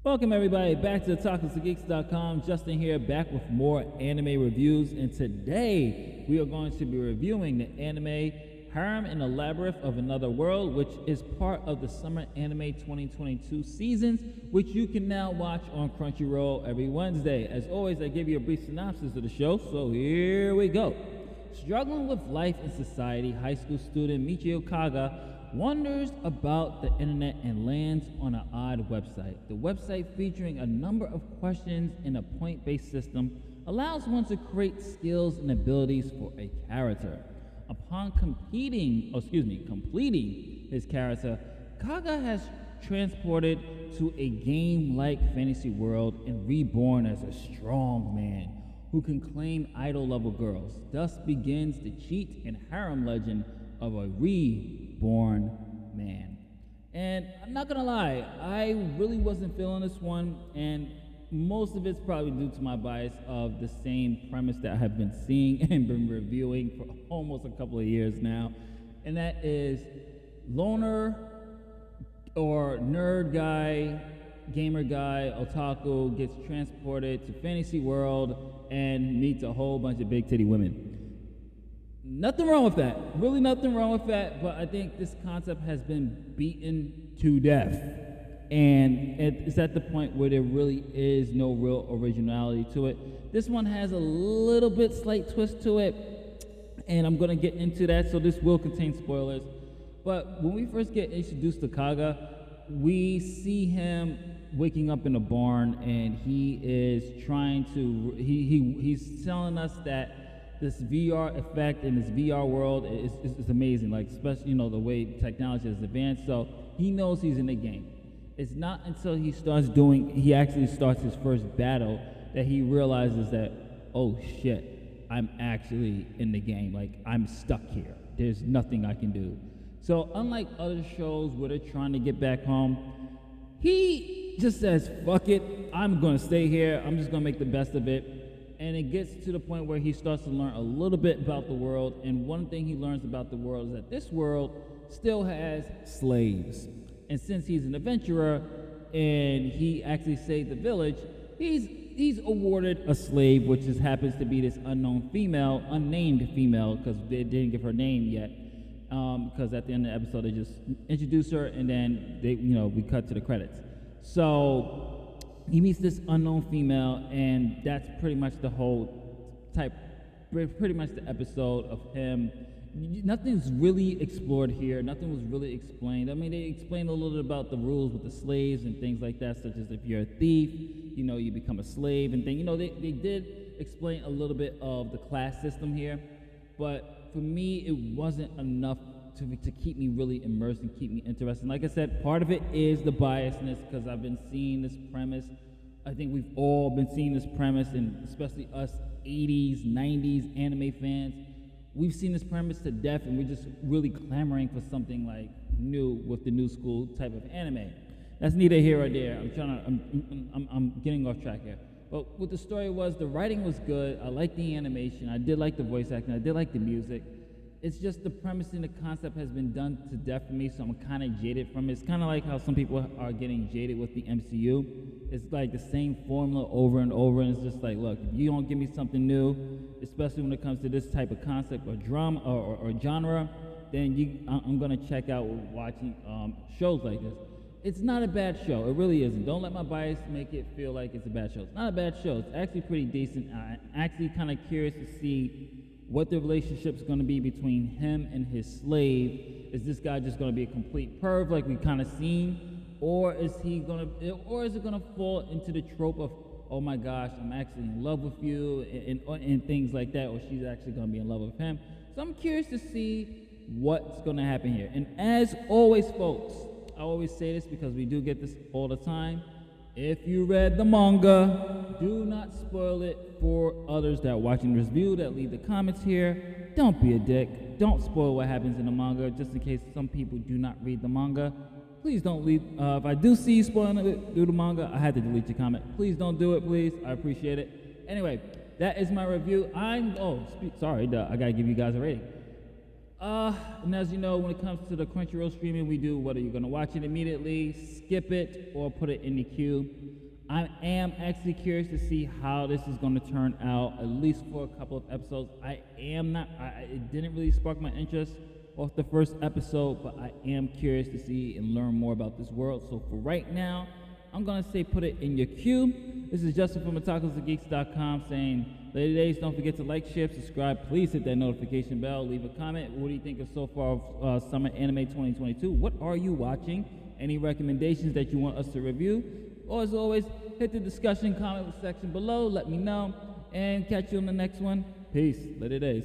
Welcome everybody back to TalkingsToGeeks.com. Justin here, back with more anime reviews, and today we are going to be reviewing the anime Harem and the Labyrinth of Another World, which is part of the Summer Anime 2022 seasons, which you can now watch on Crunchyroll every Wednesday. As always, I give you a brief synopsis of the show, so here we go. Struggling with life and society, high school student Michio Kaga wonders about the internet and lands on an odd website. The website, featuring a number of questions in a point-based system, allows one to create skills and abilities for a character. Upon completing his character, Kaga has transported to a game-like fantasy world and reborn as a strong man who can claim idol-level girls. Thus begins the cheat and harem legend of a reborn man. And I'm not gonna lie, I really wasn't feeling this one, and most of it's probably due to my bias of the same premise that I have been seeing and been reviewing for almost a couple of years now, and that is loner or nerd guy, gamer guy, otaku gets transported to fantasy world and meets a whole bunch of big titty women. Nothing wrong with that. Really nothing wrong with that, but I think this concept has been beaten to death. And it's at the point where there really is no real originality to it. This one has a little bit slight twist to it, and I'm going to get into that, so this will contain spoilers. But when we first get introduced to Kaga, we see him waking up in a barn, and he is trying to, he's telling us that this VR effect in this VR world is amazing, like especially, the way technology has advanced. So he knows he's in the game. It's not until he actually starts his first battle that he realizes that, oh shit, I'm actually in the game. Like, I'm stuck here. There's nothing I can do. So unlike other shows where they're trying to get back home, he just says, fuck it, I'm gonna stay here. I'm just gonna make the best of it. And it gets to the point where he starts to learn a little bit about the world. And one thing he learns about the world is that this world still has slaves. And since he's an adventurer and he actually saved the village, he's awarded a slave, which just happens to be this unnamed female, because they didn't give her name yet. Because at the end of the episode, they just introduce her, and then we cut to the credits. So he meets this unknown female, and that's pretty much the episode of him. Nothing's really explored here. Nothing was really explained. I mean, they explained a little bit about the rules with the slaves and things like that, such as if you're a thief, you become a slave and things. They did explain a little bit of the class system here, but for me, it wasn't enough to keep me really immersed and keep me interested. Like I said, part of it is the biasness, because I've been seeing this premise. I think we've all been seeing this premise, and especially us 80s, 90s anime fans. We've seen this premise to death, and we're just really clamoring for something like new with the new school type of anime. That's neither here or there. I'm getting off track here. But what the story was, the writing was good. I liked the animation. I did like the voice acting. I did like the music. It's just the premise and the concept has been done to death for me, so I'm kind of jaded from it. It's kind of like how some people are getting jaded with the MCU. It's like the same formula over and over, and it's just like, look, if you don't give me something new, especially when it comes to this type of concept or drama or genre, then I'm going to check out watching shows like this. It's not a bad show. It really isn't. Don't let my bias make it feel like it's a bad show. It's not a bad show. It's actually pretty decent. I'm actually kind of curious to see what the relationship's going to be between him and his slave. Is this guy just going to be a complete perv like we kind of seen, or is it going to fall into the trope of, oh my gosh, I'm actually in love with you, and things like that, or she's actually going to be in love with him? So I'm curious to see what's going to happen here. And as always, folks, I always say this because we do get this all the time. If you read the manga, do not spoil it for others that are watching this review, that leave the comments here. Don't be a dick. Don't spoil what happens in the manga, just in case some people do not read the manga. Please don't leave. If I do see you spoiling it through the manga, I had to delete your comment. Please don't do it, please. I appreciate it. Anyway, that is my review. I gotta give you guys a rating. And as you know, when it comes to the Crunchyroll streaming, we do whether you're gonna watch it immediately, skip it, or put it in the queue. I am actually curious to see how this is gonna turn out, at least for a couple of episodes. It didn't really spark my interest off the first episode, but I am curious to see and learn more about this world. So for right now, I'm gonna say put it in your queue. This is Justin from otakusandgeeks.com saying, Lady Days, don't forget to like, share, subscribe. Please hit that notification bell. Leave a comment. What do you think of so far of Summer Anime 2022? What are you watching? Any recommendations that you want us to review? Or as always, hit the discussion comment section below. Let me know. And catch you on the next one. Peace. Later Days.